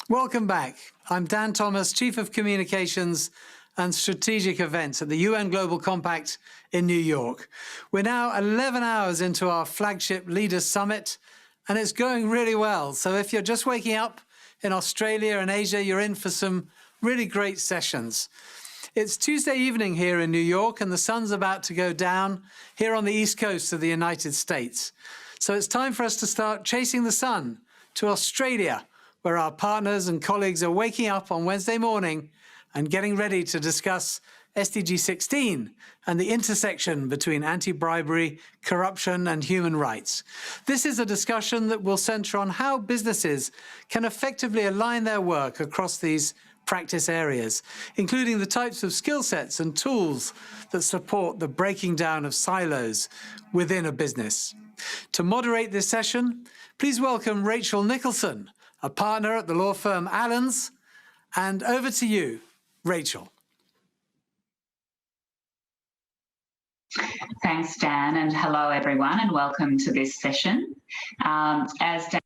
Welcome back. I'm Dan Thomas, Chief of Communications and Strategic Events at the UN Global Compact in New York. We're now 11 hours into our flagship Leaders Summit, and it's going really well. So if you're just waking up in Australia and Asia, you're in for some really great sessions. It's Tuesday evening here in New York, and the sun's about to go down here on the East Coast of the United States. So it's time for us to start chasing the sun to Australia, where our partners and colleagues are waking up on Wednesday morning and getting ready to discuss SDG 16 and the intersection between anti-bribery, corruption, and human rights. This is a discussion that will center on how businesses can effectively align their work across these practice areas, including the types of skill sets and tools that support the breaking down of silos within a business. To moderate this session, please welcome Rachel Nicholson, a partner at the law firm Allens, and over to you, Rachel. Thanks, Dan, and hello, everyone, and welcome to this session. As Dan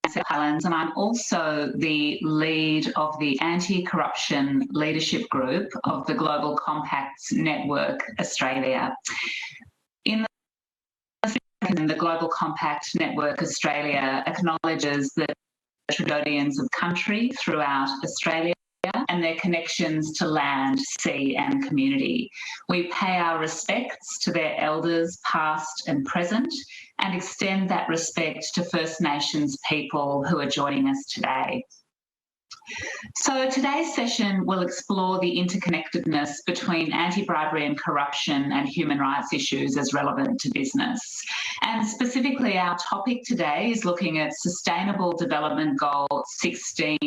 said, Allens, and I'm also the lead of the Anti-Corruption Leadership Group of the Global Compacts Network Australia. The Global Compact Network Australia acknowledges the custodians of country throughout Australia and their connections to land, sea and community. We pay our respects to their elders past and present and extend that respect to First Nations people who are joining us today. So today's session will explore the interconnectedness between anti-bribery and corruption and human rights issues as relevant to business. And specifically, our topic today is looking at Sustainable Development Goal 16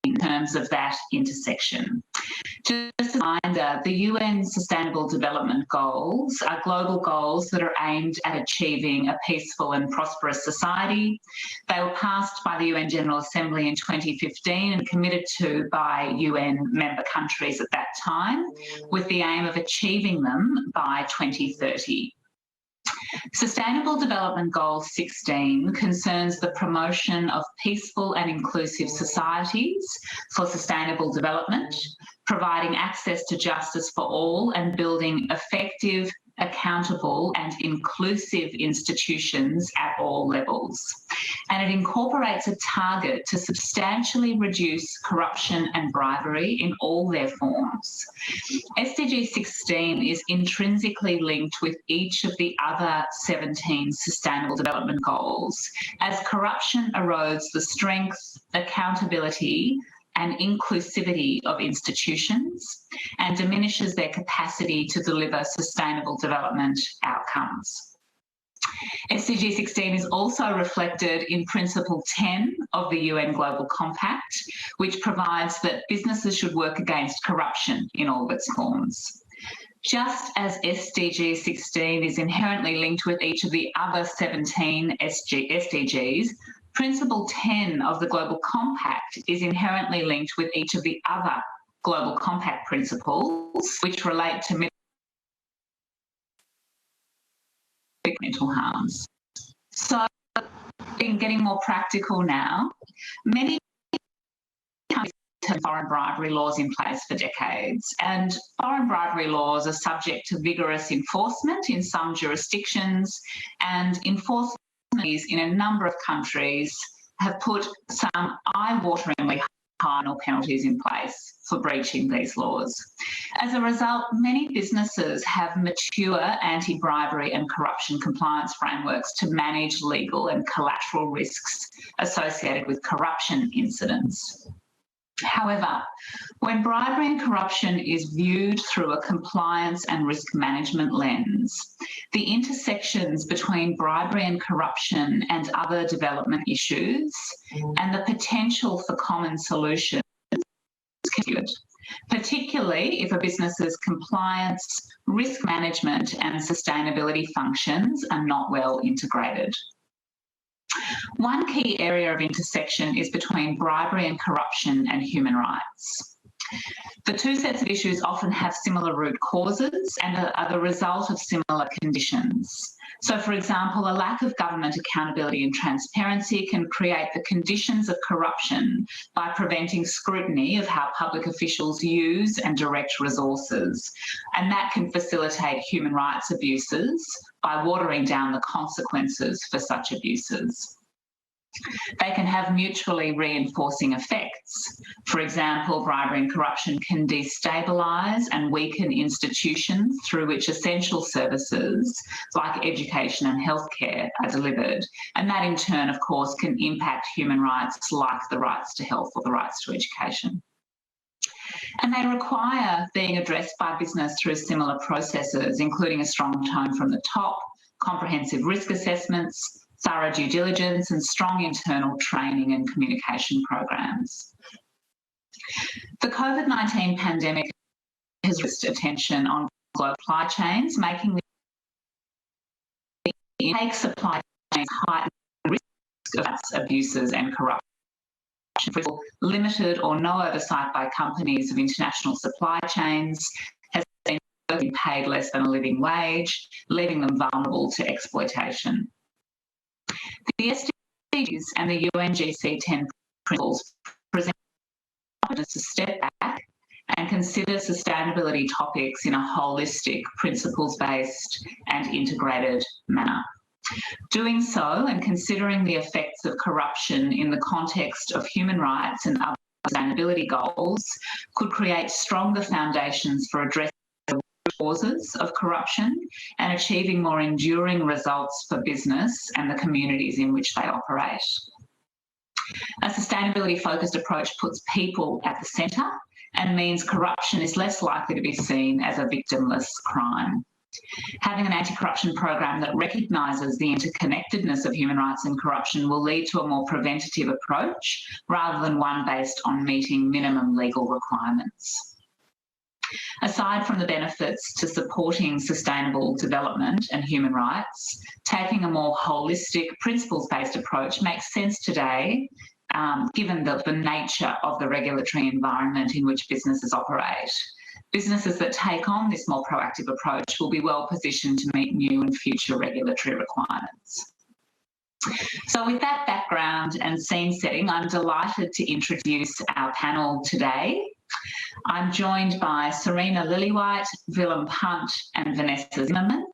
in terms of that intersection. Just a reminder, the UN Sustainable Development Goals are global goals that are aimed at achieving a peaceful and prosperous society. They were passed by the UN General Assembly in 2015 and committed to by UN member countries at that time, with the aim of achieving them by 2030. Sustainable Development Goal 16 concerns the promotion of peaceful and inclusive societies for sustainable development, providing access to justice for all and building effective, accountable and inclusive institutions at all levels. And it incorporates a target to substantially reduce corruption and bribery in all their forms. SDG 16 is intrinsically linked with each of the other 17 Sustainable Development Goals, as corruption erodes the strength, accountability and inclusivity of institutions and diminishes their capacity to deliver sustainable development outcomes. SDG 16 is also reflected in Principle 10 of the UN Global Compact, which provides that businesses should work against corruption in all of its forms. Just as SDG 16 is inherently linked with each of the other 17 SDGs, Principle 10 of the Global Compact is inherently linked with each of the other Global Compact principles, which relate to mental harms. So, in getting more practical now, many countries have foreign bribery laws in place for decades, and foreign bribery laws are subject to vigorous enforcement in some jurisdictions, and enforcement in a number of countries have put some eye-wateringly high penalties in place for breaching these laws. As a result, many businesses have mature anti-bribery and corruption compliance frameworks to manage legal and collateral risks associated with corruption incidents. However, when bribery and corruption is viewed through a compliance and risk management lens, the intersections between bribery and corruption and other development issues and the potential for common solutions is considered, particularly if a business's compliance, risk management and sustainability functions are not well integrated. One key area of intersection is between bribery and corruption and human rights. The two sets of issues often have similar root causes and are the result of similar conditions. So, for example, a lack of government accountability and transparency can create the conditions of corruption by preventing scrutiny of how public officials use and direct resources. And that can facilitate human rights abuses by watering down the consequences for such abuses. They can have mutually reinforcing effects. For example, bribery and corruption can destabilise and weaken institutions through which essential services like education and healthcare are delivered. And that in turn, of course, can impact human rights like the rights to health or the rights to education. And they require being addressed by business through similar processes, including a strong tone from the top, comprehensive risk assessments, thorough due diligence and strong internal training and communication programs. The COVID-19 pandemic has raised attention on global supply chains, making the opaque supply chains heighten risk of abuses and corruption. Limited or no oversight by companies of international supply chains has been paid less than a living wage, leaving them vulnerable to exploitation. The SDGs and the UNGC 10 principles present us to step back and consider sustainability topics in a holistic, principles-based and integrated manner. Doing so and considering the effects of corruption in the context of human rights and other sustainability goals could create stronger foundations for addressing causes of corruption and achieving more enduring results for business and the communities in which they operate. A sustainability-focused approach puts people at the centre and means corruption is less likely to be seen as a victimless crime. Having an anti-corruption program that recognises the interconnectedness of human rights and corruption will lead to a more preventative approach rather than one based on meeting minimum legal requirements. Aside from the benefits to supporting sustainable development and human rights, taking a more holistic, principles-based approach makes sense today, given the nature of the regulatory environment in which businesses operate. Businesses that take on this more proactive approach will be well positioned to meet new and future regulatory requirements. So with that background and scene setting, I'm delighted to introduce our panel today. I'm joined by Serena Lillywhite, Willem Punt and Vanessa Zimmerman.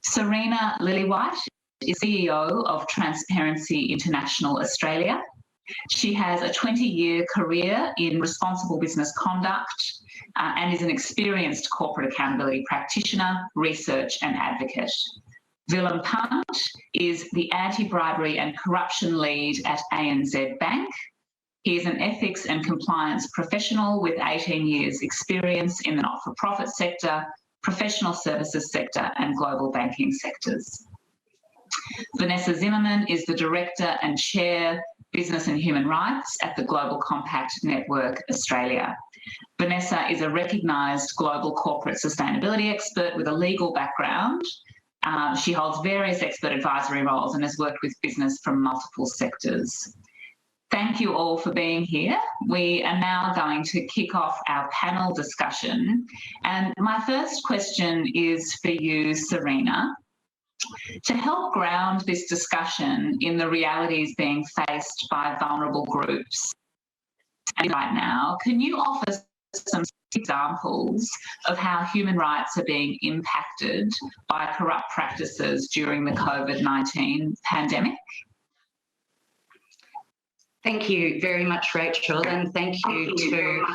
Serena Lillywhite is CEO of Transparency International Australia. She has a 20-year career in responsible business conduct and is an experienced corporate accountability practitioner, research and advocate. Willem Punt is the anti-bribery and corruption lead at ANZ Bank. He is an ethics and compliance professional with 18 years experience in the not-for-profit sector, professional services sector and global banking sectors. Vanessa Zimmerman is the Director and Chair, Business and Human Rights at the Global Compact Network Australia. Vanessa is a recognised global corporate sustainability expert with a legal background. She holds various expert advisory roles and has worked with business from multiple sectors. Thank you all for being here. We are now going to kick off our panel discussion. And my first question is for you, Serena. To help ground this discussion in the realities being faced by vulnerable groups right now, can you offer some examples of how human rights are being impacted by corrupt practices during the COVID-19 pandemic? Thank you very much, Rachel, and thank you to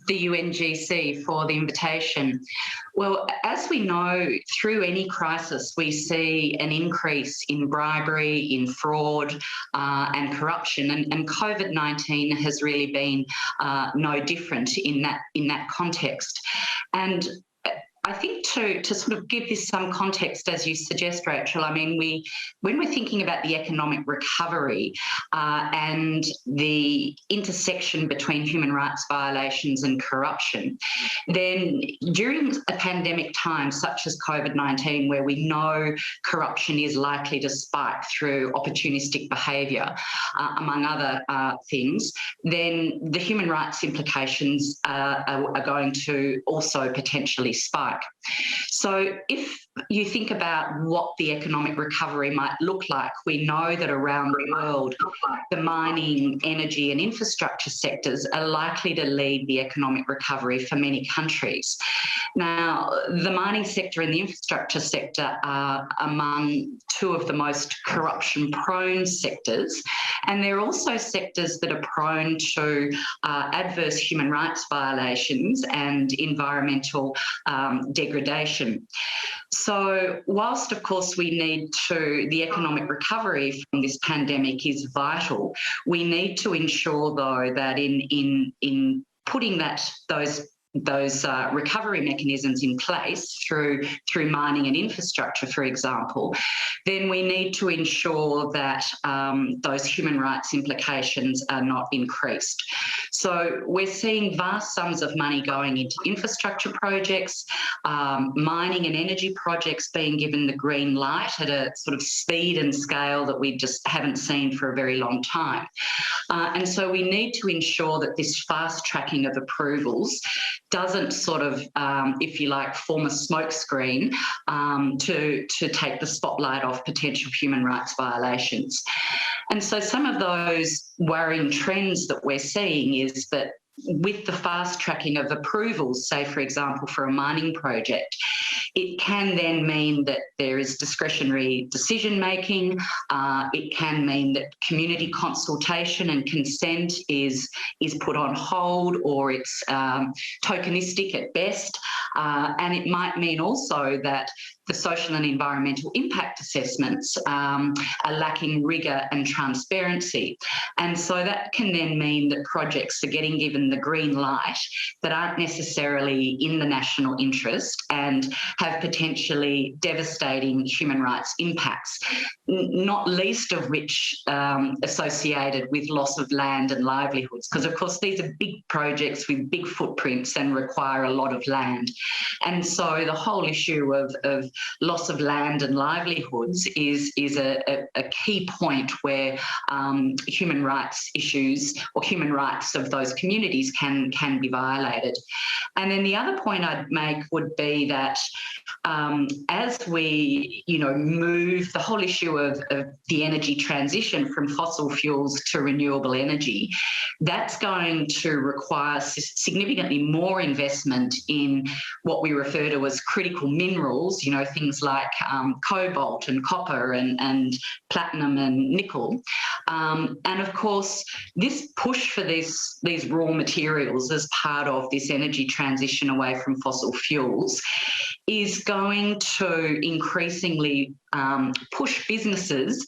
the UNGC for the invitation. Well, as we know, through any crisis, we see an increase in bribery, in fraud and corruption, and COVID-19 has really been no different in that context. And I think to sort of give this some context, as you suggest, Rachel, I mean, when we're thinking about the economic recovery and the intersection between human rights violations and corruption, then during a pandemic time such as COVID-19, where we know corruption is likely to spike through opportunistic behaviour, among other things, then the human rights implications are going to also potentially spike. So if you think about what the economic recovery might look like, we know that around the world, the mining, energy and infrastructure sectors are likely to lead the economic recovery for many countries. Now, the mining sector and the infrastructure sector are among two of the most corruption-prone sectors, and they're also sectors that are prone to adverse human rights violations and environmental degradation. So whilst, of course, the economic recovery from this pandemic is vital, we need to ensure, though, that in putting those recovery mechanisms in place through mining and infrastructure, for example, then we need to ensure that those human rights implications are not increased. So we're seeing vast sums of money going into infrastructure projects, mining and energy projects being given the green light at a sort of speed and scale that we just haven't seen for a very long time. And so we need to ensure that this fast tracking of approvals doesn't sort of, if you like, form a smokescreen to take the spotlight off potential human rights violations. And so some of those worrying trends that we're seeing is that with the fast tracking of approvals, say, for example, for a mining project, it can then mean that there is discretionary decision making. It can mean that community consultation and consent is put on hold, or it's tokenistic at best. And it might mean also that the social and environmental impact assessments are lacking rigour and transparency. And so that can then mean that projects are getting given the green light that aren't necessarily in the national interest and have potentially devastating human rights impacts, not least of which associated with loss of land and livelihoods, because of course these are big projects with big footprints and require a lot of land. And so the whole issue of loss of land and livelihoods is a key point where human rights issues or human rights of those communities can be violated. And then the other point I'd make would be that as we, move the whole issue of the energy transition from fossil fuels to renewable energy, that's going to require significantly more investment in what we refer to as critical minerals, things like cobalt and copper and platinum and nickel. And of course, this push for these raw materials as part of this energy transition away from fossil fuels is going to increasingly push businesses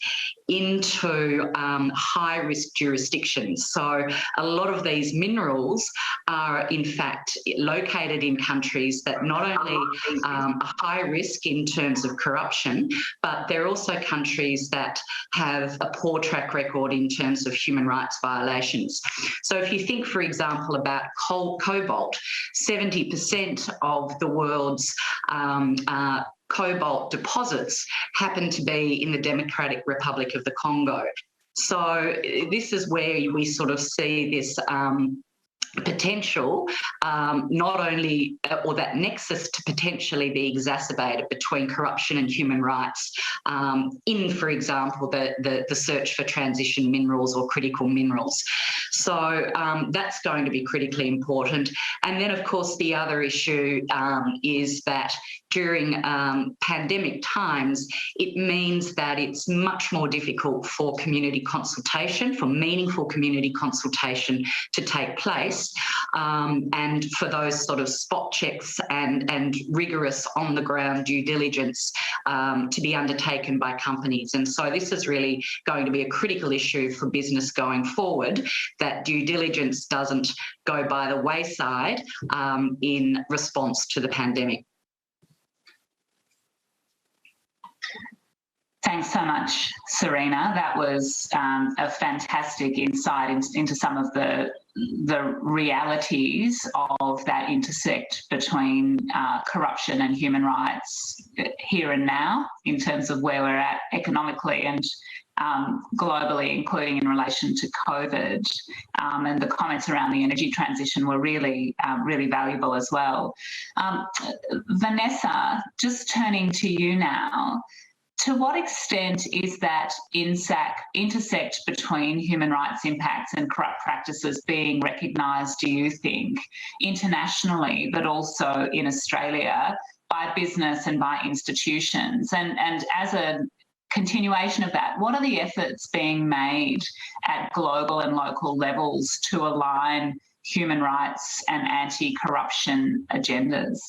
into high-risk jurisdictions. So a lot of these minerals are, in fact, located in countries that not only are high risk in terms of corruption, but they're also countries that have a poor track record in terms of human rights violations. So if you think, for example, about cobalt, 70% of the world's cobalt deposits happen to be in the Democratic Republic of the Congo. So this is where we sort of see this potential, not only, or that nexus to potentially be exacerbated between corruption and human rights in, for example, the search for transition minerals or critical minerals. So that's going to be critically important. And then, of course, the other issue is that during pandemic times, it means that it's much more difficult for community consultation, for meaningful community consultation to take place, and for those sort of spot checks and rigorous on-the-ground due diligence to be undertaken by companies. And so this is really going to be a critical issue for business going forward, that due diligence doesn't go by the wayside in response to the pandemic. Thanks so much, Serena. That was a fantastic insight into some of the realities of that intersect between corruption and human rights here and now, in terms of where we're at economically and globally, including in relation to COVID. And the comments around the energy transition were really, really valuable as well. Vanessa, just turning to you now, to what extent is that intersect between human rights impacts and corrupt practices being recognised, do you think, internationally, but also in Australia, by business and by institutions? And as a continuation of that, what are the efforts being made at global and local levels to align human rights and anti-corruption agendas?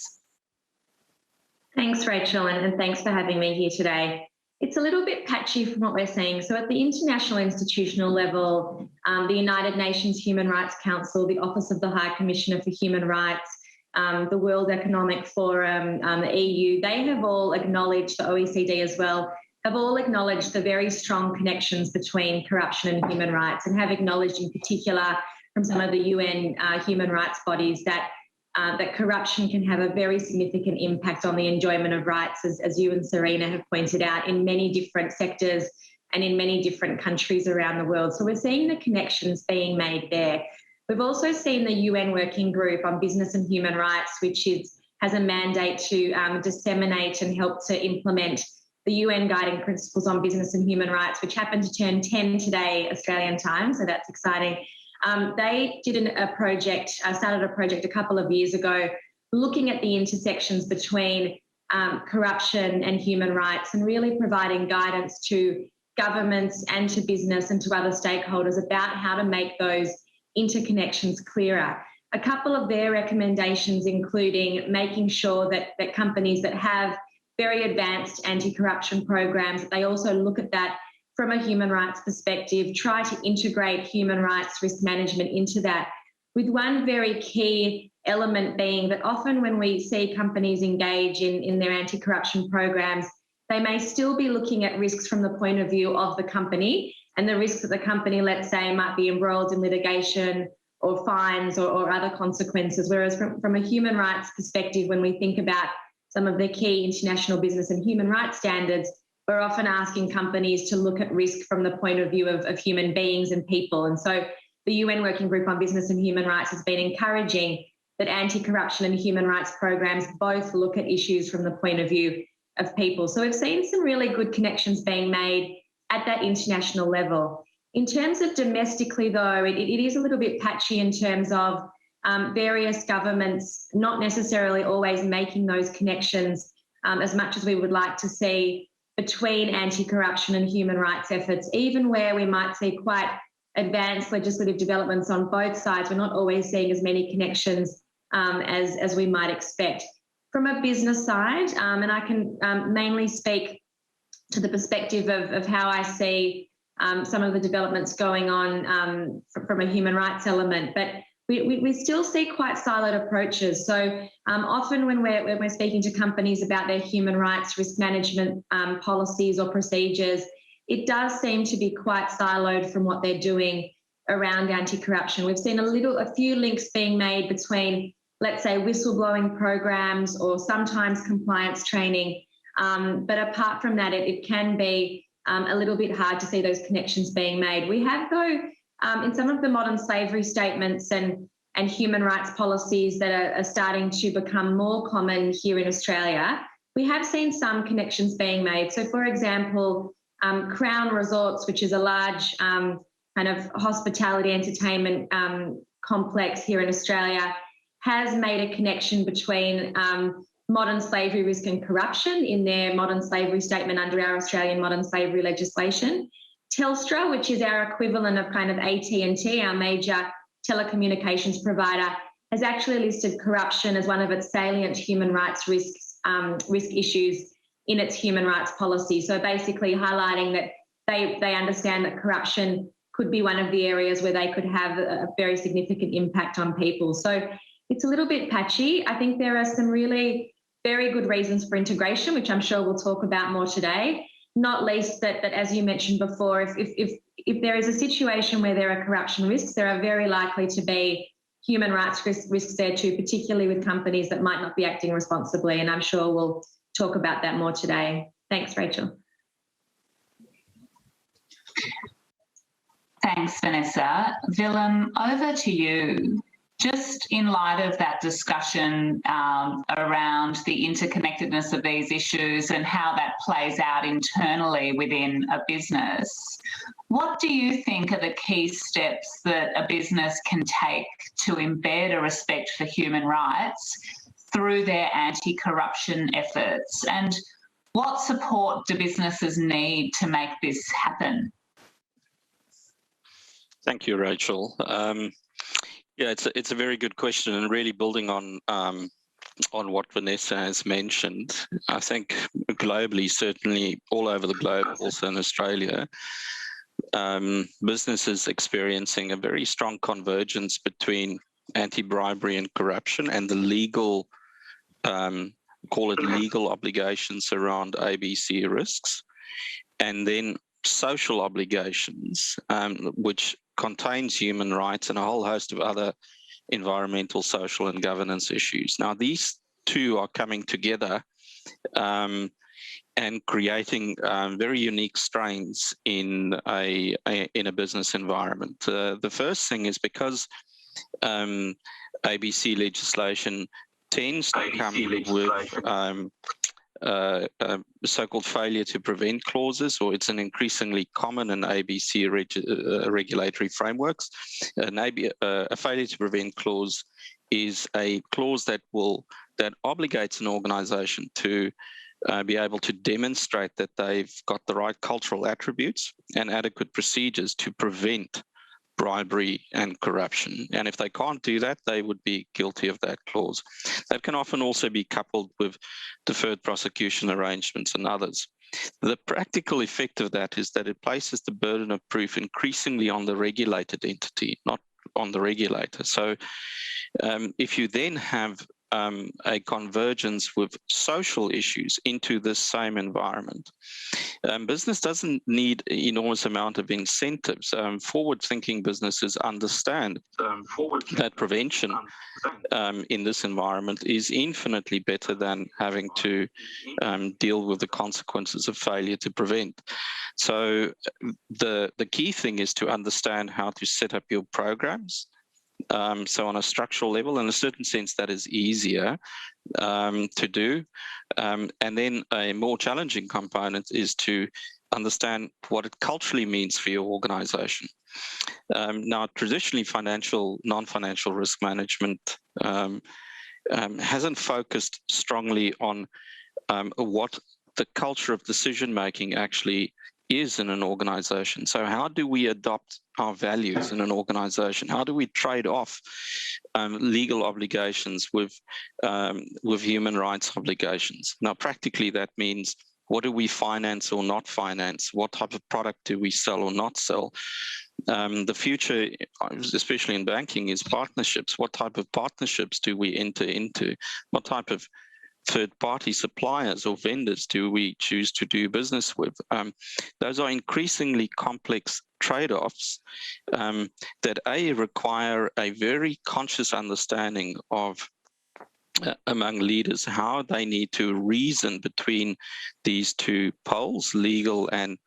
Thanks, Rachel, and thanks for having me here today. It's a little bit patchy from what we're seeing. So at the international institutional level, the United Nations Human Rights Council, the Office of the High Commissioner for Human Rights, the World Economic Forum, the EU, they have all acknowledged, the OECD as well, have all acknowledged the very strong connections between corruption and human rights, and have acknowledged in particular from some of the UN human rights bodies that corruption can have a very significant impact on the enjoyment of rights, as you and Serena have pointed out, in many different sectors and in many different countries around the world. So we're seeing the connections being made there. We've also seen the UN Working Group on Business and Human Rights, which has a mandate to disseminate and help to implement the UN Guiding Principles on Business and Human Rights, which happened to turn 10 today, Australian time, so that's exciting. They did started a project a couple of years ago looking at the intersections between corruption and human rights, and really providing guidance to governments and to business and to other stakeholders about how to make those interconnections clearer. A couple of their recommendations including making sure that companies that have very advanced anti-corruption programs, they also look at that from a human rights perspective, try to integrate human rights risk management into that, with one very key element being that often when we see companies engage in their anti-corruption programs, they may still be looking at risks from the point of view of the company, and the risks that the company, let's say, might be embroiled in litigation or fines or other consequences. Whereas from a human rights perspective, when we think about some of the key international business and human rights standards, we're often asking companies to look at risk from the point of view of human beings and people. And so the UN Working Group on Business and Human Rights has been encouraging that anti-corruption and human rights programs both look at issues from the point of view of people. So we've seen some really good connections being made at that international level. In terms of domestically, though, it is a little bit patchy in terms of various governments not necessarily always making those connections as much as we would like to see between anti-corruption and human rights efforts. Even where we might see quite advanced legislative developments on both sides, we're not always seeing as many connections as we might expect. From a business side, and I can mainly speak to the perspective of how I see some of the developments going on from a human rights element, but we still see quite siloed approaches. So often when we're speaking to companies about their human rights risk management policies or procedures, it does seem to be quite siloed from what they're doing around anti-corruption. We've seen a few links being made between, let's say, whistleblowing programs or sometimes compliance training. But apart from that, it can be a little bit hard to see those connections being made. We have, though, in some of the modern slavery statements and human rights policies that are starting to become more common here in Australia, we have seen some connections being made. So, for example, Crown Resorts, which is a large kind of hospitality entertainment complex here in Australia, has made a connection between modern slavery risk and corruption in their modern slavery statement under our Australian modern slavery legislation. Telstra, which is our equivalent of kind of AT&T, our major telecommunications provider, has actually listed corruption as one of its salient human rights risk issues in its human rights policy. So basically highlighting that they understand that corruption could be one of the areas where they could have a very significant impact on people. So it's a little bit patchy. I think there are some really very good reasons for integration, which I'm sure we'll talk about more today. not least that as you mentioned before, if there is a situation where there are corruption risks, there are very likely to be human rights risks there too, particularly with companies that might not be acting responsibly. And I'm sure we'll talk about that more today. Thanks, Rachel. Thanks, Vanessa. Willem, over to you. Just in light of that discussion around the interconnectedness of these issues and how that plays out internally within a business, what do you think are the key steps that a business can take to embed a respect for human rights through their anti-corruption efforts? And what support do businesses need to make this happen? Thank you, Rachel. Yeah, it's a very good question, and really building on what Vanessa has mentioned. I think globally, certainly all over the globe, also in Australia, businesses experiencing a very strong convergence between anti-bribery and corruption and the legal, call it legal obligations around ABC risks, and then social obligations, which contains human rights and a whole host of other environmental, social, and governance issues. Now, these two are coming together and creating very unique strains in a business environment. The first thing is because ABC legislation tends to come with so-called failure to prevent clauses, or it's an increasingly common in ABC regulatory frameworks. A failure to prevent clause is a clause that obligates an organisation to be able to demonstrate that they've got the right cultural attributes and adequate procedures to prevent bribery and corruption. And if they can't do that, they would be guilty of that clause. That can often also be coupled with deferred prosecution arrangements and others. The practical effect of that is that it places the burden of proof increasingly on the regulated entity, not on the regulator. So if you then have a convergence with social issues into this same environment, business doesn't need enormous amount of incentives. Forward-thinking businesses understand that prevention in this environment is infinitely better than having to deal with the consequences of failure to prevent. So the key thing is to understand how to set up your programs. So on a structural level, in a certain sense, that is easier to do. And then a more challenging component is to understand what it culturally means for your organization. Now, traditionally, non-financial risk management hasn't focused strongly on what the culture of decision-making actually is in an organization. So how do we adopt our values in an organization? How do we trade off legal obligations with human rights obligations? Now, practically, that means what do we finance or not finance? What type of product do we sell or not sell? The future, especially in banking, is partnerships. What type of partnerships do we enter into? What type of third-party suppliers or vendors do we choose to do business with? Those are increasingly complex trade-offs that require a very conscious understanding of among leaders how they need to reason between these two poles, legal and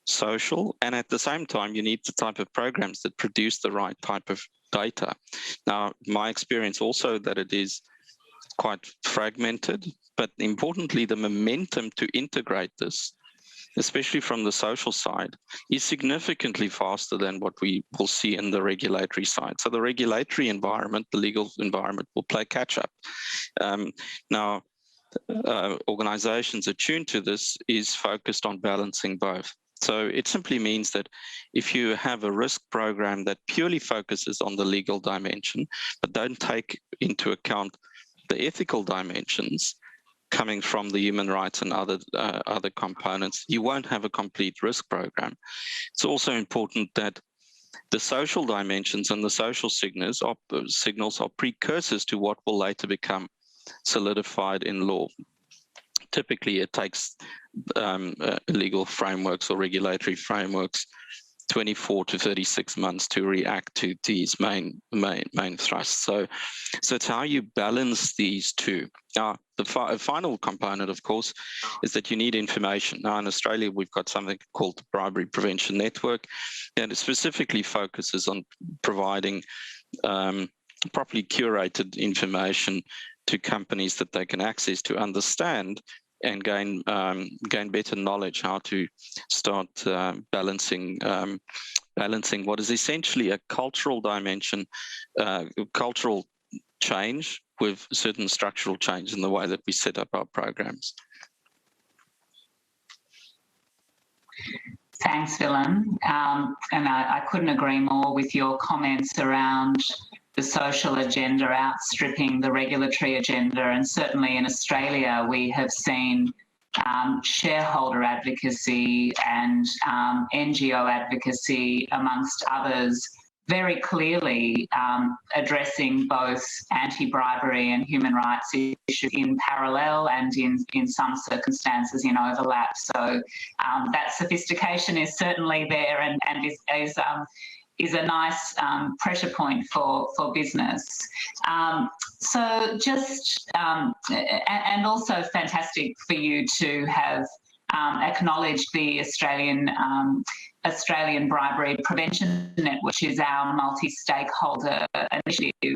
social, and at the same time you need the type of programs that produce the right type of data. Now, my experience also that it is quite fragmented, but importantly, the momentum to integrate this, especially from the social side, is significantly faster than what we will see in the regulatory side. So the regulatory environment, the legal environment, will play catch up. Now, organizations attuned to this is focused on balancing both. So it simply means that if you have a risk program that purely focuses on the legal dimension, but don't take into account the ethical dimensions coming from the human rights and other components, you won't have a complete risk program. It's also important that the social dimensions and the social signals are precursors to what will later become solidified in law. typically it takes legal frameworks or regulatory frameworks 24 to 36 months to react to these main thrusts. So it's how you balance these two. Now, the final component, of course, is that you need information. Now, in Australia, we've got something called the Bribery Prevention Network, and it specifically focuses on providing properly curated information to companies that they can access to understand and gain better knowledge how to start balancing what is essentially a cultural dimension, cultural change with certain structural change in the way that we set up our programs. Thanks, Willem. And I couldn't agree more with your comments around the social agenda outstripping the regulatory agenda. And certainly in Australia, we have seen shareholder advocacy and NGO advocacy, amongst others, very clearly addressing both anti-bribery and human rights issues in parallel and in some circumstances in overlap. So that sophistication is certainly there and is a nice pressure point for business. So just, and also fantastic for you to have acknowledged the Australian Bribery Prevention Network, which is our multi-stakeholder initiative,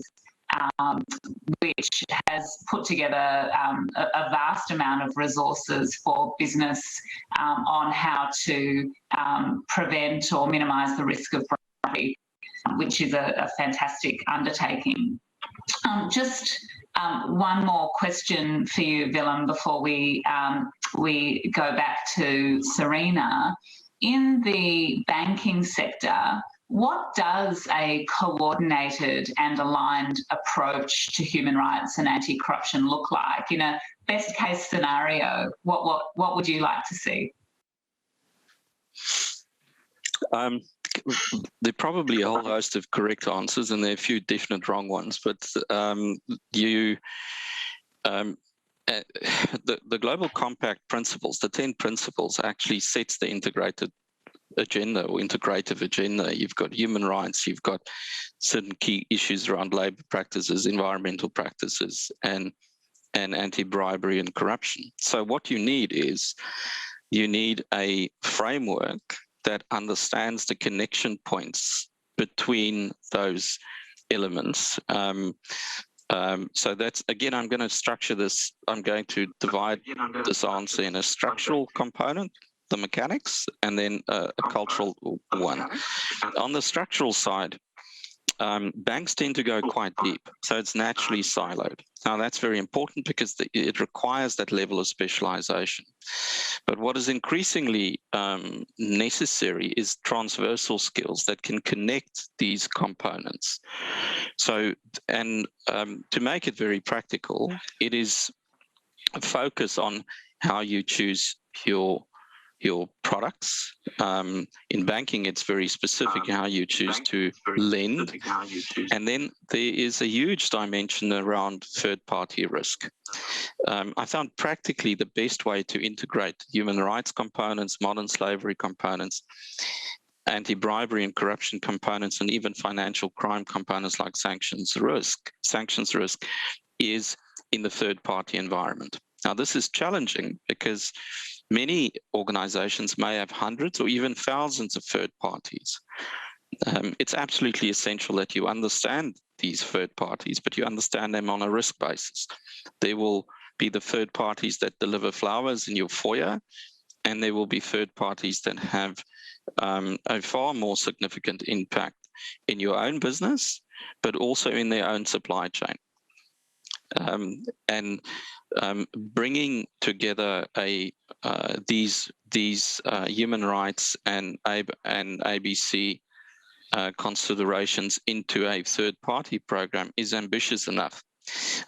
which has put together a vast amount of resources for business on how to prevent or minimise the risk of bribery, which is a fantastic undertaking. Just one more question for you, Willem, before we go back to Serena. In the banking sector, what does a coordinated and aligned approach to human rights and anti-corruption look like? In a best case scenario, what would you like to see? There are probably a whole host of correct answers, and there are a few definite wrong ones. But the Global Compact principles, the 10 principles, actually sets the integrated agenda or integrative agenda. You've got human rights, you've got certain key issues around labour practices, environmental practices, and anti-bribery and corruption. So what you need is a framework that understands the connection points between those elements. So that's, again, I'm going to structure this, I'm going to divide this answer in a structural component, the mechanics, and then a cultural one. On the structural side, banks tend to go quite deep, so it's naturally siloed. Now, that's very important because it requires that level of specialization. But what is increasingly necessary is transversal skills that can connect these components. So, and to make it very practical, it is a focus on how you choose your products. In banking, it's very specific how you choose to lend. And then there is a huge dimension around third-party risk. I found practically the best way to integrate human rights components, modern slavery components, anti-bribery and corruption components, and even financial crime components like sanctions risk is in the third-party environment. Now, this is challenging because many organizations may have hundreds or even thousands of third parties. It's absolutely essential that you understand these third parties, but you understand them on a risk basis. There will be the third parties that deliver flowers in your foyer, and there will be third parties that have a far more significant impact in your own business, but also in their own supply chain. Bringing together these human rights and ABC considerations into a third-party program is ambitious enough.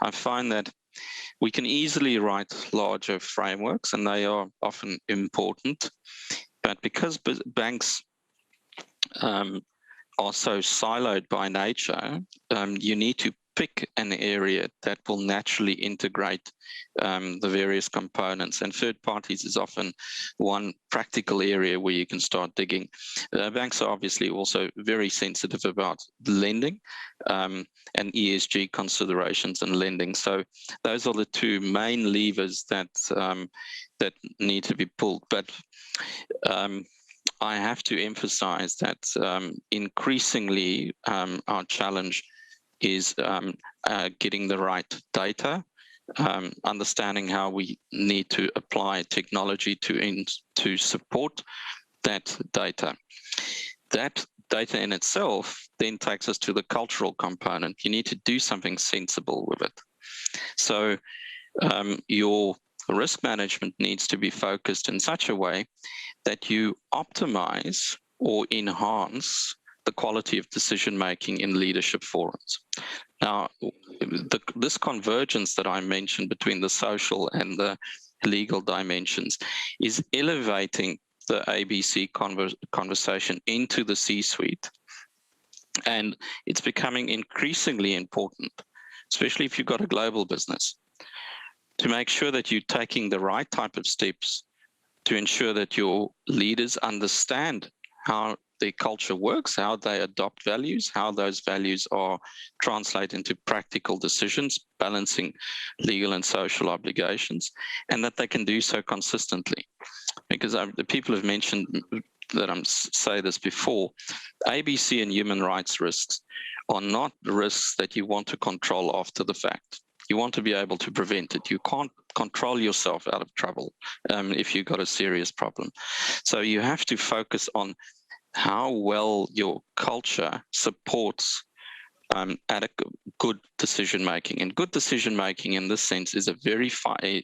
I find that we can easily write larger frameworks, and they are often important, but because banks are so siloed by nature, you need to pick an area that will naturally integrate the various components, and third parties is often one practical area where you can start digging. Banks are obviously also very sensitive about lending and ESG considerations in lending. So those are the two main levers that that need to be pulled. But I have to emphasize that increasingly our challenge is getting the right data, understanding how we need to apply technology to support that data. That data in itself then takes us to the cultural component. You need to do something sensible with it. So your risk management needs to be focused in such a way that you optimize or enhance the quality of decision-making in leadership forums. Now, this convergence that I mentioned between the social and the legal dimensions is elevating the ABC conversation into the C-suite. And it's becoming increasingly important, especially if you've got a global business, to make sure that you're taking the right type of steps to ensure that your leaders understand how their culture works, how they adopt values, how those values are translated into practical decisions, balancing legal and social obligations, and that they can do so consistently. Because the people have mentioned that I'm say this before, ABC and human rights risks are not risks that you want to control after the fact. You want to be able to prevent it. You can't control yourself out of trouble if you've got a serious problem. So you have to focus on how well your culture supports adequate, good decision making. And good decision making in this sense is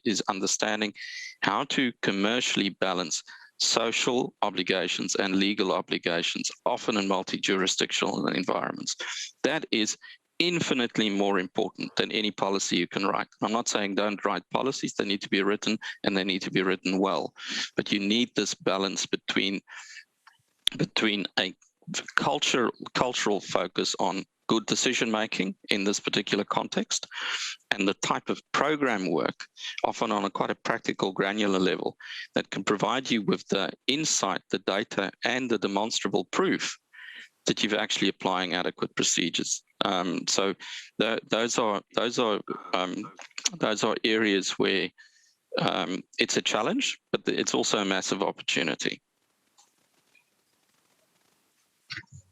is understanding how to commercially balance social obligations and legal obligations, often in multi-jurisdictional environments. That is infinitely more important than any policy you can write. I'm not saying don't write policies, they need to be written and they need to be written well, but you need this balance between a cultural focus on good decision making in this particular context and the type of program work, often on quite a practical granular level, that can provide you with the insight, the data and the demonstrable proof that you're actually applying adequate procedures. So those are areas where it's a challenge, but it's also a massive opportunity.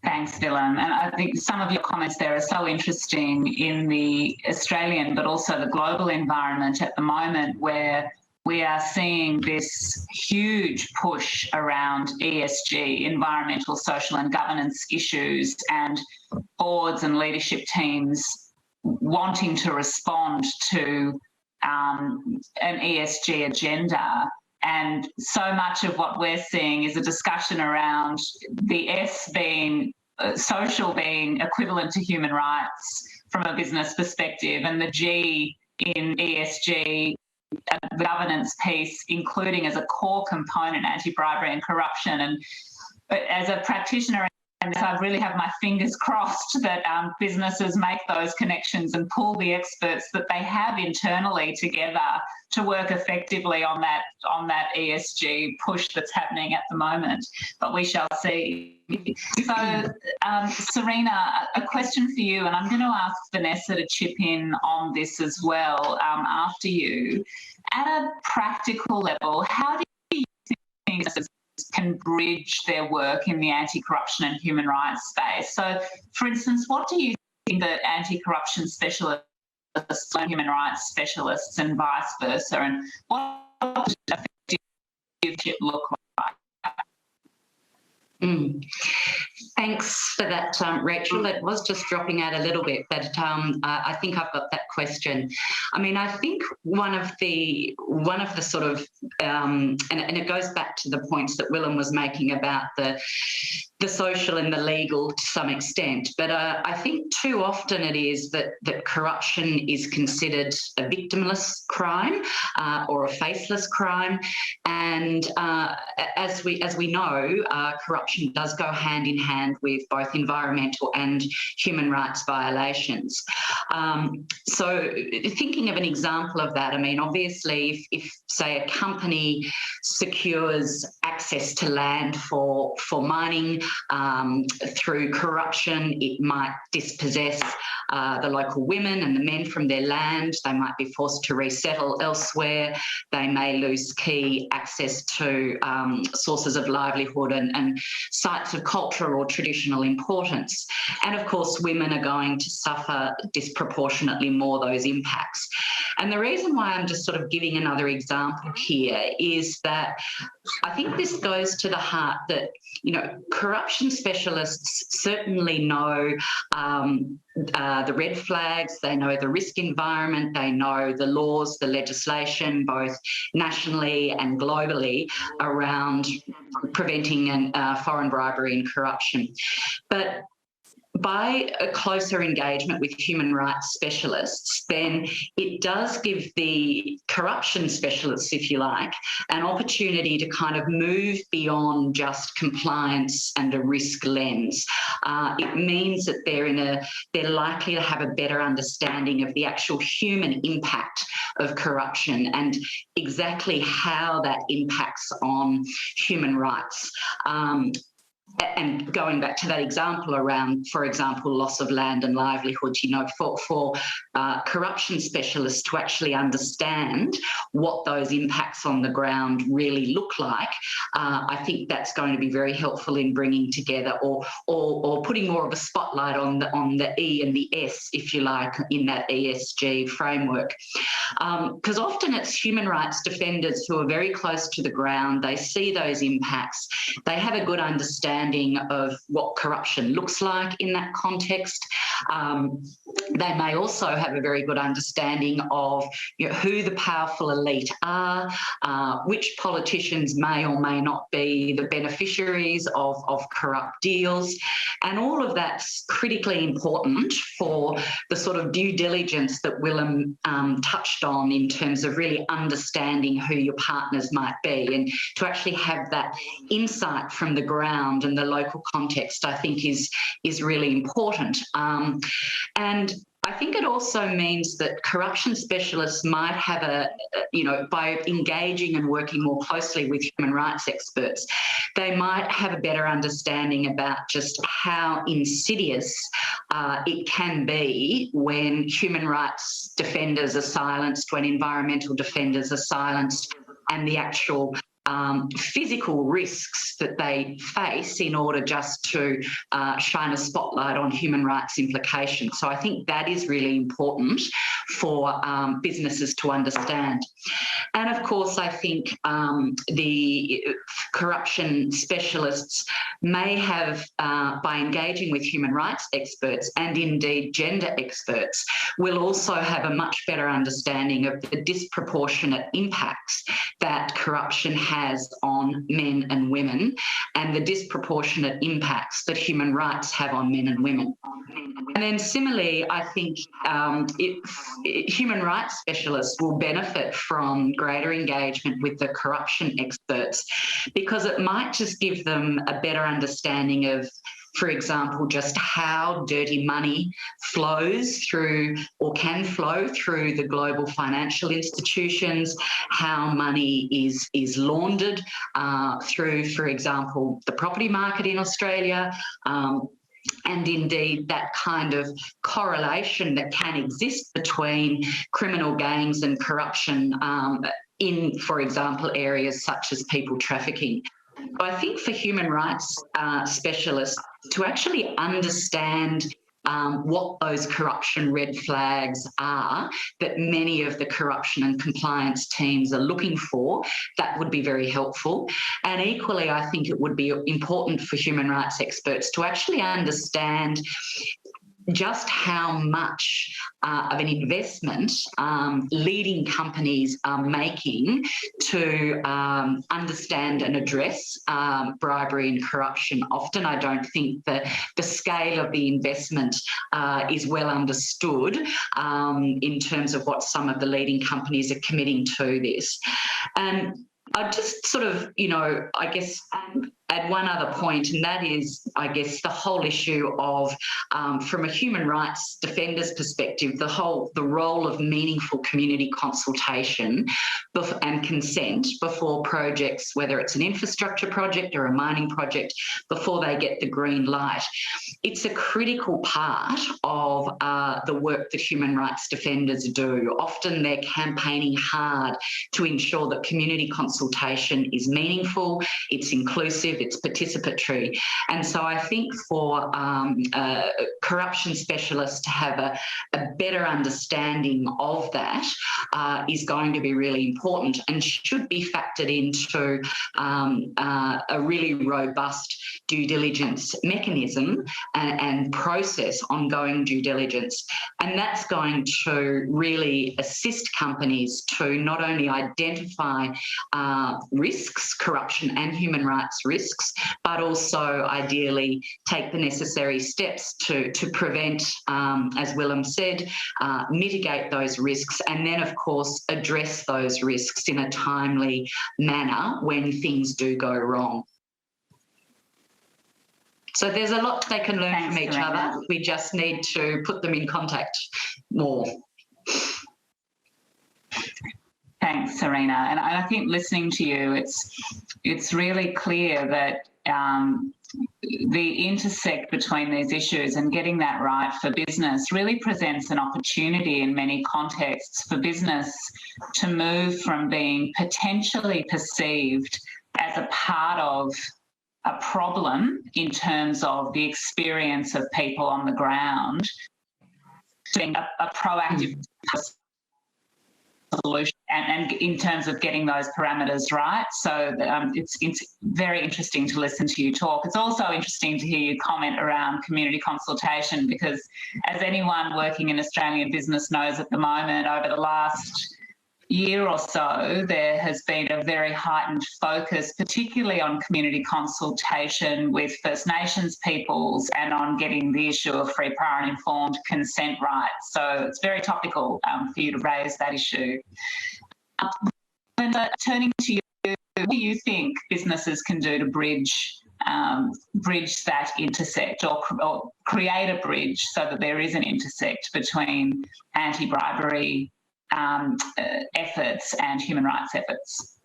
Thanks, Willem. And I think some of your comments there are so interesting in the Australian, but also the global environment at the moment, where we are seeing this huge push around ESG, environmental, social and governance issues, and boards and leadership teams wanting to respond to an ESG agenda. And so much of what we're seeing is a discussion around the S being social being equivalent to human rights from a business perspective, and the G in ESG, the governance piece, including as a core component anti-bribery and corruption. And as a practitioner, I really have my fingers crossed that businesses make those connections and pull the experts that they have internally together to work effectively on that ESG push that's happening at the moment. But we shall see. So, Serena, a question for you, and I'm going to ask Vanessa to chip in on this as well after you. At a practical level, how do you think can bridge their work in the anti-corruption and human rights space? So, for instance, what do you think that anti-corruption specialists and human rights specialists and vice versa, and what does effective look like? Thanks for that, Rachel. It was just dropping out a little bit, but I think I've got that question. I mean, I think one of the sort of, and it goes back to the points that Willem was making about the social and the legal to some extent, but I think too often it is that corruption is considered a victimless crime or a faceless crime, and as we know, corruption does go hand in hand with both environmental and human rights violations. So thinking of an example of that, I mean, obviously, if say a company secures access to land for mining through corruption, it might dispossess the local women and the men from their land. They might be forced to resettle elsewhere. They may lose key access to sources of livelihood and sites of cultural or traditional importance. And of course, women are going to suffer disproportionately more those impacts. And the reason why I'm just sort of giving another example here is that I think this goes to the heart that, you know, corruption specialists certainly know the red flags, they know the risk environment, they know the laws, the legislation, both nationally and globally, around preventing foreign bribery and corruption. But by a closer engagement with human rights specialists, then it does give the corruption specialists, if you like, an opportunity to kind of move beyond just compliance and a risk lens. It means that they're likely to have a better understanding of the actual human impact of corruption and exactly how that impacts on human rights. And going back to that example around, for example, loss of land and livelihoods, you know, for corruption specialists to actually understand what those impacts on the ground really look like, I think that's going to be very helpful in bringing together or putting more of a spotlight on the E and the S, if you like, in that ESG framework. Because often it's human rights defenders who are very close to the ground. They see those impacts. They have a good understanding of what corruption looks like in that context. They may also have a very good understanding of, you know, who the powerful elite are, which politicians may or may not be the beneficiaries of corrupt deals. And all of that's critically important for the sort of due diligence that Willem touched on in terms of really understanding who your partners might be, and to actually have that insight from the ground and the local context, I think is really important. And I think it also means that corruption specialists might have by engaging and working more closely with human rights experts, they might have a better understanding about just how insidious it can be when human rights defenders are silenced, when environmental defenders are silenced, and the actual physical risks that they face in order just to shine a spotlight on human rights implications. So I think that is really important for businesses to understand. And of course, I think the corruption specialists may have, by engaging with human rights experts and indeed gender experts, will also have a much better understanding of the disproportionate impacts that corruption has on men and women, and the disproportionate impacts that human rights have on men and women. And then similarly, I think human rights specialists will benefit from greater engagement with the corruption experts, because it might just give them a better understanding of, for example, just how dirty money flows through or can flow through the global financial institutions, how money is laundered through, for example, the property market in Australia, and indeed that kind of correlation that can exist between criminal gangs and corruption in, for example, areas such as people trafficking. So I think for human rights specialists to actually understand what those corruption red flags are that many of the corruption and compliance teams are looking for, that would be very helpful. And equally, I think it would be important for human rights experts to actually understand just how much of an investment leading companies are making to understand and address bribery and corruption. Often I don't think that the scale of the investment is well understood in terms of what some of the leading companies are committing to this. And I just sort of, I guess, add one other point, and that is, I guess, the whole issue of, from a human rights defender's perspective, the role of meaningful community consultation and consent before projects, whether it's an infrastructure project or a mining project, before they get the green light. It's a critical part of the work that human rights defenders do. Often they're campaigning hard to ensure that community consultation is meaningful, it's inclusive, it's participatory. And so I think for corruption specialists to have a better understanding of that is going to be really important and should be factored into a really robust due diligence mechanism and process, ongoing due diligence. And that's going to really assist companies to not only identify risks, corruption and human rights risks, but also ideally take the necessary steps to prevent, as Willem said, mitigate those risks, and then of course address those risks in a timely manner when things do go wrong. So there's a lot they can learn from each other. We just need to put them in contact more. Thanks, Serena. And I think listening to you, it's really clear that the intersect between these issues and getting that right for business really presents an opportunity in many contexts for business to move from being potentially perceived as a part of a problem in terms of the experience of people on the ground, to being a proactive solution and in terms of getting those parameters right. So it's very interesting to listen to you talk. It's also interesting to hear you comment around community consultation, because as anyone working in Australian business knows at the moment, over the last year or so, there has been a very heightened focus, particularly on community consultation with First Nations peoples and on getting the issue of free, prior and informed consent rights. So it's very topical for you to raise that issue. Turning to you, what do you think businesses can do to bridge that intersect or create a bridge so that there is an intersect between anti-bribery efforts and human rights efforts?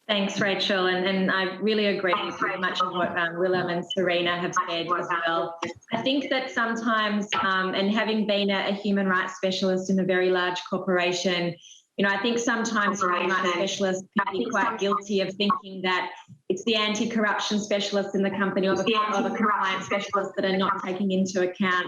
Thanks, Rachel. And I really agree with much of what Willem and Serena have said as well. I think that sometimes, and having been a human rights specialist in a very large corporation, I think sometimes human rights specialists can be quite guilty of thinking that it's the anti-corruption specialists in the company or the compliance specialists that are not taking into account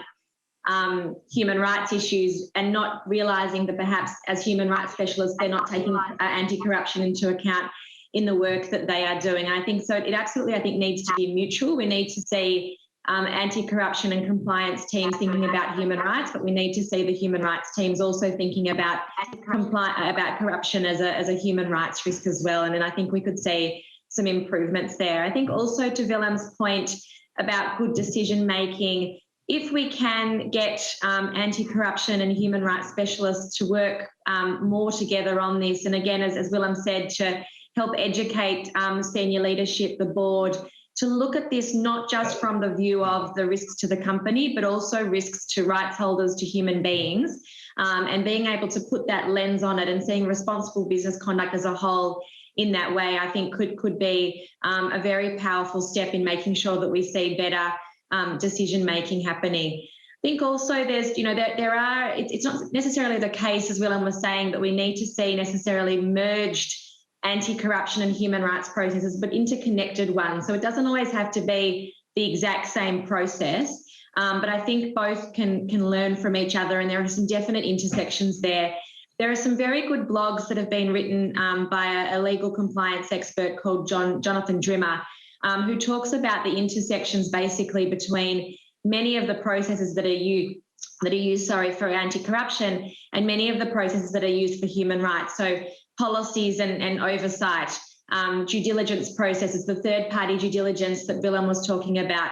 human rights issues, and not realising that perhaps as human rights specialists they're not taking anti-corruption into account in the work that they are doing. And I think so it absolutely, I think, needs to be mutual. We need to see anti-corruption and compliance teams thinking about human rights, but we need to see the human rights teams also thinking about corruption as a human rights risk as well. And then I think we could see some improvements there. I think also, to Willem's point about good decision making, if we can get anti-corruption and human rights specialists to work more together on this, and again, as Willem said, to help educate senior leadership, the board, to look at this not just from the view of the risks to the company, but also risks to rights holders, to human beings, and being able to put that lens on it and seeing responsible business conduct as a whole in that way, I think could be a very powerful step in making sure that we see better decision making happening. I think also there's, it's not necessarily the case, as Willem was saying, that we need to see necessarily merged anti-corruption and human rights processes, but interconnected ones. So it doesn't always have to be the exact same process, but I think both can learn from each other, and there are some definite intersections there. There are some very good blogs that have been written by a legal compliance expert called Jonathan Drimmer, who talks about the intersections basically between many of the processes that are used for anti-corruption and many of the processes that are used for human rights. So policies and oversight, due diligence processes, the third-party due diligence that Willem was talking about,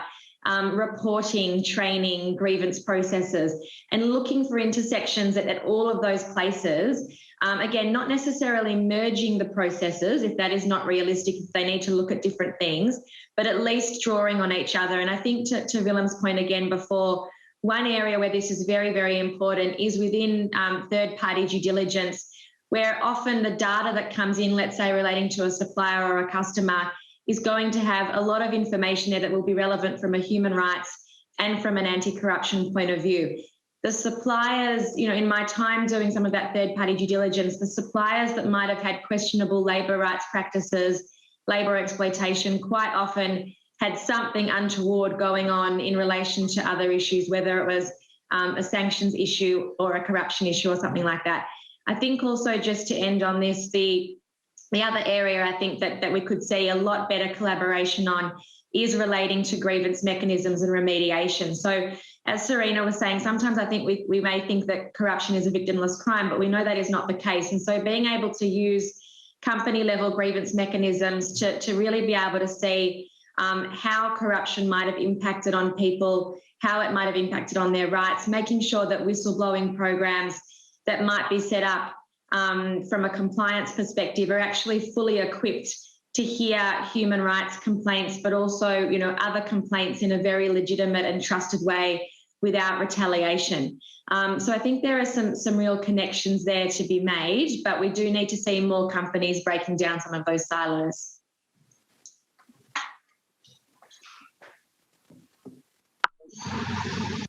reporting, training, grievance processes, and looking for intersections at all of those places Again, not necessarily merging the processes if that is not realistic, if they need to look at different things, but at least drawing on each other. And I think to Willem's point again before, one area where this is very, very important is within third-party due diligence, where often the data that comes in, let's say relating to a supplier or a customer, is going to have a lot of information there that will be relevant from a human rights and from an anti-corruption point of view. The suppliers, in my time doing some of that third-party due diligence, the suppliers that might have had questionable labour rights practices, labour exploitation, quite often had something untoward going on in relation to other issues, whether it was a sanctions issue or a corruption issue or something like that. I think also, just to end on this, the other area I think that we could see a lot better collaboration on is relating to grievance mechanisms and remediation. So as Serena was saying, sometimes I think we may think that corruption is a victimless crime, but we know that is not the case. And so being able to use company level grievance mechanisms to really be able to see how corruption might have impacted on people, how it might have impacted on their rights, making sure that whistleblowing programs that might be set up from a compliance perspective are actually fully equipped to hear human rights complaints, but also, other complaints in a very legitimate and trusted way without retaliation. So I think there are some real connections there to be made, but we do need to see more companies breaking down some of those silos.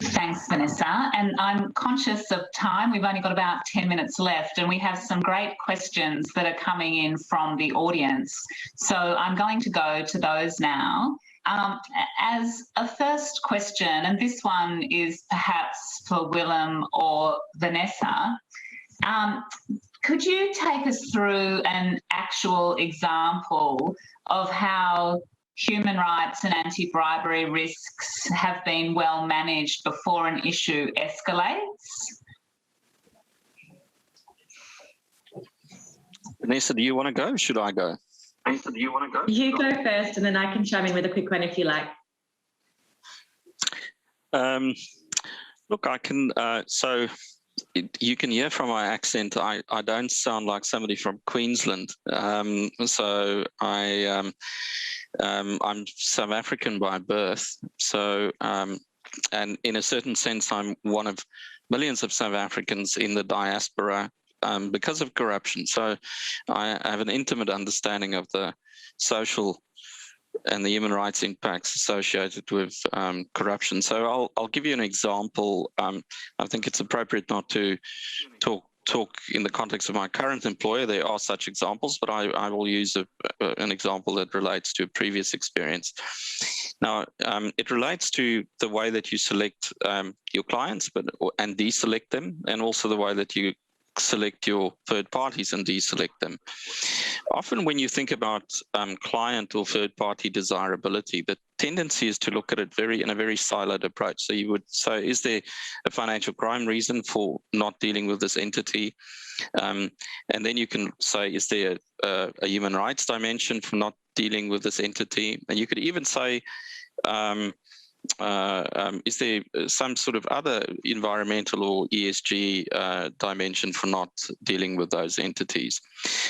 Thanks, Vanessa. And I'm conscious of time. We've only got about 10 minutes left, and we have some great questions that are coming in from the audience. So I'm going to go to those now. As a first question, and this one is perhaps for Willem or Vanessa, could you take us through an actual example of how human rights and anti-bribery risks have been well managed before an issue escalates? Vanessa, do you want to go? Should I go? Vanessa, do you want to go? You go first, and then I can chime in with a quick one if you like. Look, I can. You can hear from my accent, I don't sound like somebody from Queensland. So I'm South African by birth. So, and in a certain sense, I'm one of millions of South Africans in the diaspora because of corruption. So I have an intimate understanding of the social and the human rights impacts associated with corruption. So I'll give you an example. I think it's appropriate not to talk in the context of my current employer. There are such examples, but I will use an example that relates to a previous experience. Now, it relates to the way that you select your clients and deselect them, and also the way that you select your third parties and deselect them. Often when you think about client or third party desirability, the tendency is to look at it in a very siloed approach. So you would say, is there a financial crime reason for not dealing with this entity? And then you can say, is there a human rights dimension for not dealing with this entity? And you could even say, is there some sort of other environmental or ESG dimension for not dealing with those entities?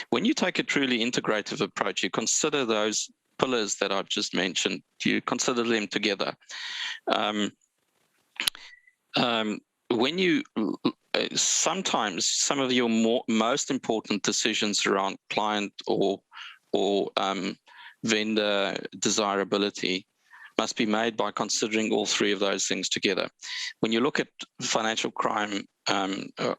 When you take a truly integrative approach, you consider those pillars that I've just mentioned, you consider them together. When you sometimes some of your most important decisions around client or vendor desirability must be made by considering all three of those things together. When you look at financial crime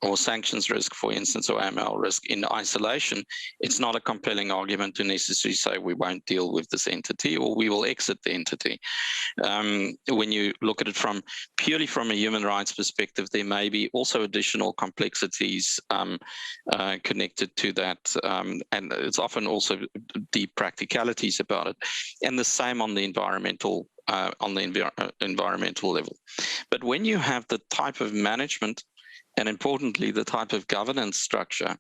or sanctions risk, for instance, or AML risk in isolation, it's not a compelling argument to necessarily say we won't deal with this entity or we will exit the entity. When you look at it purely from a human rights perspective, there may be also additional complexities connected to that, and it's often also deep practicalities about it. And the same on the environmental level. But when you have the type of management and importantly, the type of governance structure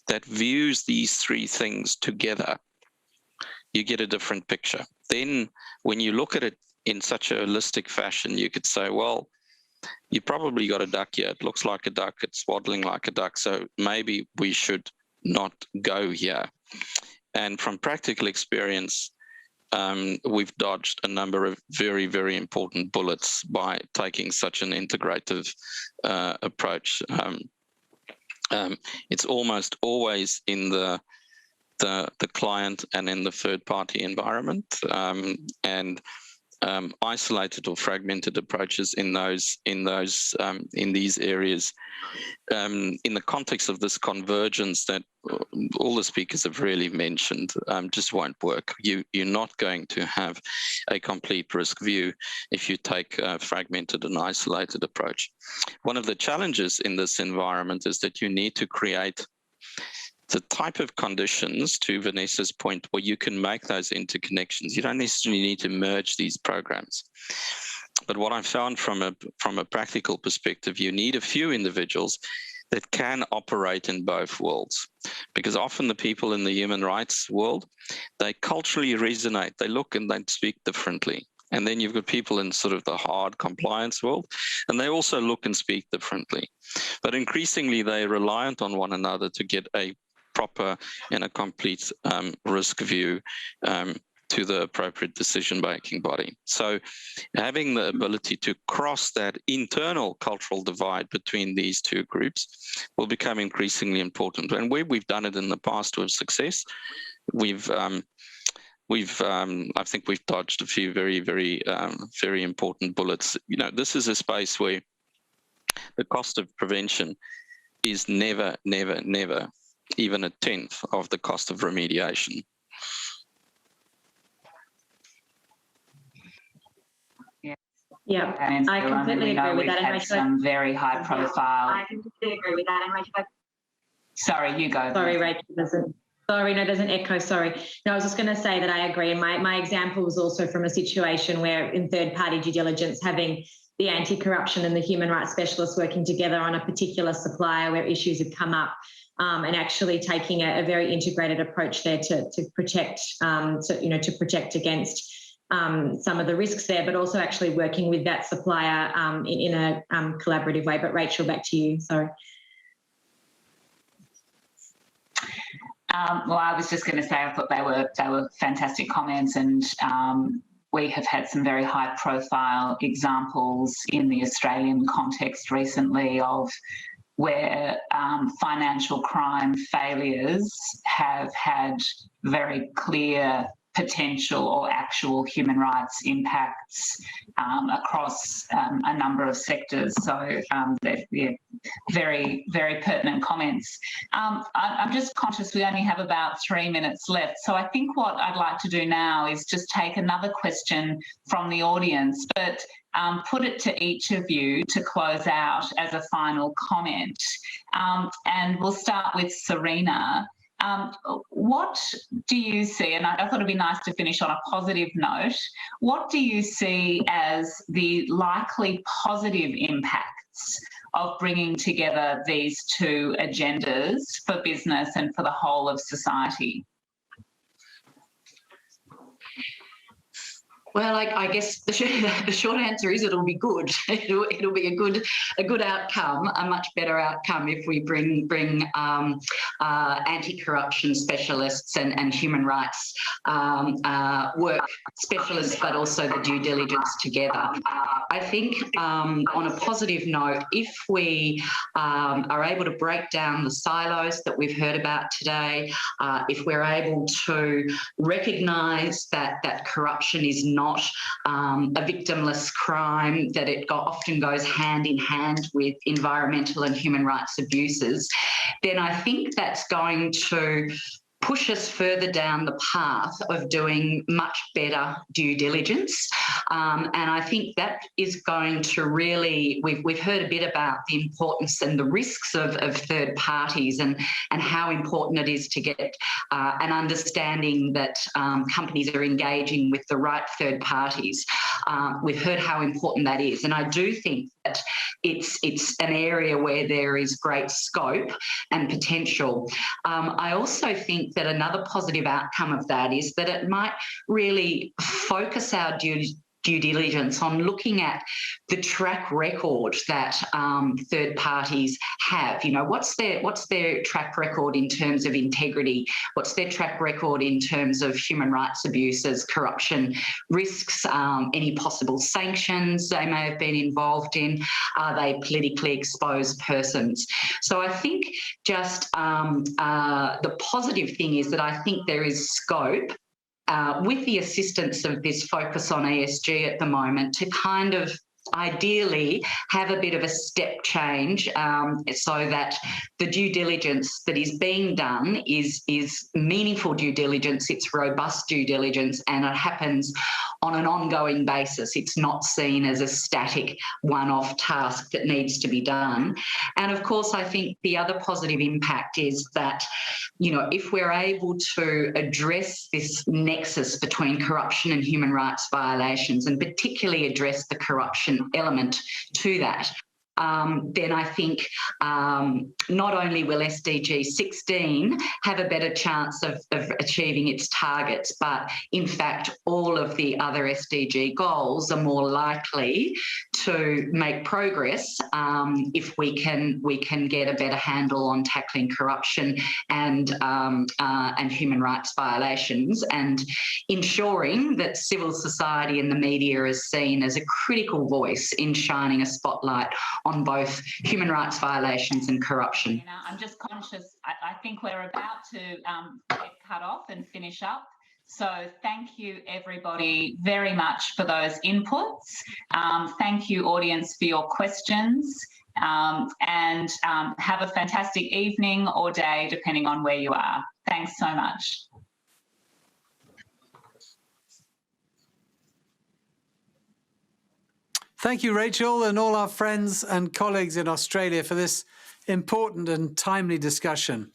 that views these three things together, you get a different picture. Then when you look at it in such a holistic fashion, you could say, well, you probably got a duck here. It looks like a duck. It's waddling like a duck. So maybe we should not go here. And from practical experience, we've dodged a number of very, very important bullets by taking such an integrative approach. It's almost always in the client and in the third-party environment, and isolated or fragmented approaches in these areas. In the context of this convergence that all the speakers have really mentioned, just won't work. You're not going to have a complete risk view if you take a fragmented and isolated approach. One of the challenges in this environment is that you need to create the type of conditions, to Vanessa's point, where you can make those interconnections. You don't necessarily need to merge these programs. But what I found from a practical perspective, you need a few individuals that can operate in both worlds. Because often the people in the human rights world, they culturally resonate. They look and they speak differently. And then you've got people in sort of the hard compliance world, and they also look and speak differently. But increasingly, they're reliant on one another to get a proper and a complete risk view to the appropriate decision-making body. So having the ability to cross that internal cultural divide between these two groups will become increasingly important. And where we've done it in the past with success, I think we've dodged a few very, very, very important bullets. You know, this is a space where the cost of prevention is never, never, never even a tenth of the cost of remediation. Yeah, I completely agree with that. We've had some very high profile. I completely agree with that. Sorry, you go. Sorry, Rachel. There's an echo. Sorry. No, I was just going to say that I agree. And my example was also from a situation where in third-party due diligence, having the anti-corruption and the human rights specialists working together on a particular supplier where issues had come up, and actually taking a very integrated approach there to protect, to protect against some of the risks there, but also actually working with that supplier in a collaborative way. But Rachel, back to you. Sorry. Well, I was just going to say I thought they were fantastic comments, and we have had some very high-profile examples in the Australian context recently of where financial crime failures have had very clear potential or actual human rights impacts across a number of sectors. So they're very, very pertinent comments. I'm just conscious we only have about 3 minutes left. So I think what I'd like to do now is just take another question from the audience, but put it to each of you to close out as a final comment. And we'll start with Serena. What do you see, and I thought it'd be nice to finish on a positive note, what do you see as the likely positive impacts of bringing together these two agendas for business and for the whole of society? Well, I guess the short answer is it'll be good. It'll be a good outcome, a much better outcome if we bring anti-corruption specialists and human rights work specialists, but also the due diligence together. I think on a positive note, if we are able to break down the silos that we've heard about today, if we're able to recognise that corruption is not a victimless crime, that it often goes hand in hand with environmental and human rights abuses, then I think that's going to push us further down the path of doing much better due diligence. And I think that is going to really, we've heard a bit about the importance and the risks of third parties and how important it is to get an understanding that companies are engaging with the right third parties. We've heard how important that is. And I do think that it's an area where there is great scope and potential. I also think that another positive outcome of that is that it might really focus our due due diligence on looking at the track record that third parties have. You know, what's their track record in terms of integrity? What's their track record in terms of human rights abuses, corruption risks, any possible sanctions they may have been involved in? Are they politically exposed persons? So I think just the positive thing is that I think there is scope with the assistance of this focus on ESG at the moment to kind of ideally have a bit of a step change so that the due diligence that is being done is meaningful due diligence, it's robust due diligence, and it happens on an ongoing basis. It's not seen as a static one-off task that needs to be done. And of course, I think the other positive impact is that, you know, if we're able to address this nexus between corruption and human rights violations, and particularly address the corruption element to that, then I think not only will SDG 16 have a better chance of achieving its targets, but in fact, all of the other SDG goals are more likely to make progress if we can get a better handle on tackling corruption and human rights violations, and ensuring that civil society and the media is seen as a critical voice in shining a spotlight on both human rights violations and corruption. You know, I'm just conscious, I think we're about to get cut off and finish up. So thank you everybody very much for those inputs. Thank you audience for your questions, and have a fantastic evening or day depending on where you are. Thanks so much. Thank you, Rachel, and all our friends and colleagues in Australia for this important and timely discussion.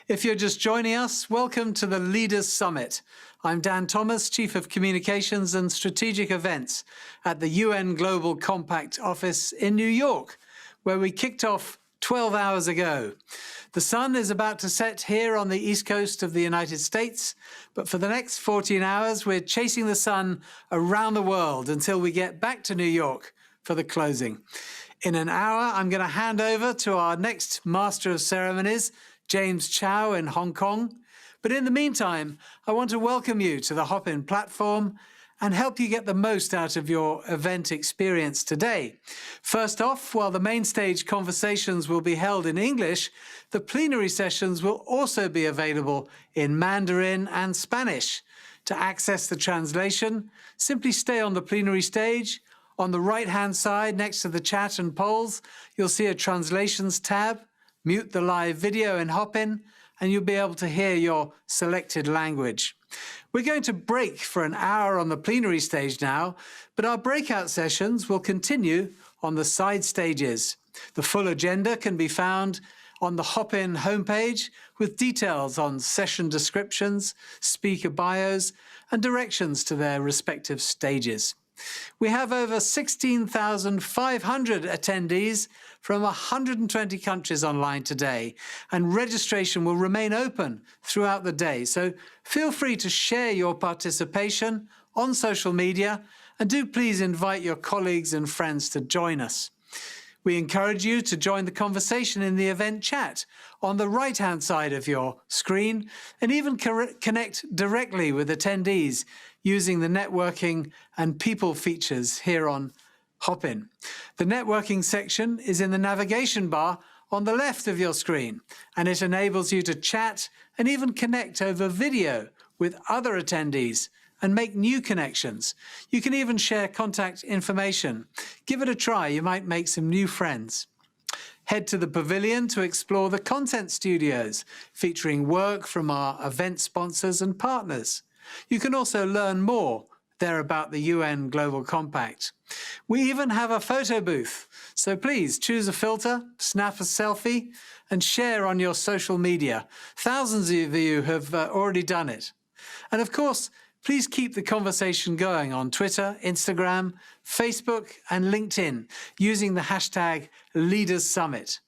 If you're just joining us, welcome to the Leaders Summit. I'm Dan Thomas, Chief of Communications and Strategic Events at the UN Global Compact office in New York, where we kicked off 12 hours ago. The sun is about to set here on the east coast of the United States, but for the next 14 hours, we're chasing the sun around the world until we get back to New York for the closing. In an hour, I'm going to hand over to our next Master of Ceremonies, James Chow in Hong Kong. But in the meantime, I want to welcome you to the Hopin platform and help you get the most out of your event experience today. First off, while the main stage conversations will be held in English, the plenary sessions will also be available in Mandarin and Spanish. To access the translation, simply stay on the plenary stage. On the right-hand side, next to the chat and polls, you'll see a translations tab. Mute the live video in Hopin, and you'll be able to hear your selected language. We're going to break for an hour on the plenary stage now, but our breakout sessions will continue on the side stages. The full agenda can be found on the Hopin homepage with details on session descriptions, speaker bios, and directions to their respective stages. We have over 16,500 attendees from 120 countries online today, and registration will remain open throughout the day. So feel free to share your participation on social media, and do please invite your colleagues and friends to join us. We encourage you to join the conversation in the event chat on the right-hand side of your screen, and even connect directly with attendees using the networking and people features here on Hopin. The networking section is in the navigation bar on the left of your screen, and it enables you to chat and even connect over video with other attendees and make new connections. You can even share contact information. Give it a try, you might make some new friends. Head to the pavilion to explore the content studios, featuring work from our event sponsors and partners. You can also learn more there about the UN Global Compact. We even have a photo booth, so please choose a filter, snap a selfie, and share on your social media. Thousands of you have already done it. And of course, please keep the conversation going on Twitter, Instagram, Facebook, and LinkedIn using the hashtag #LeadersSummit.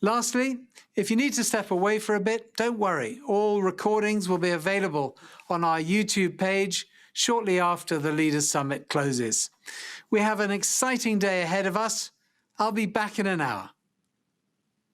Lastly, if you need to step away for a bit, don't worry. All recordings will be available on our YouTube page shortly after the Leaders Summit closes. We have an exciting day ahead of us. I'll be back in an hour.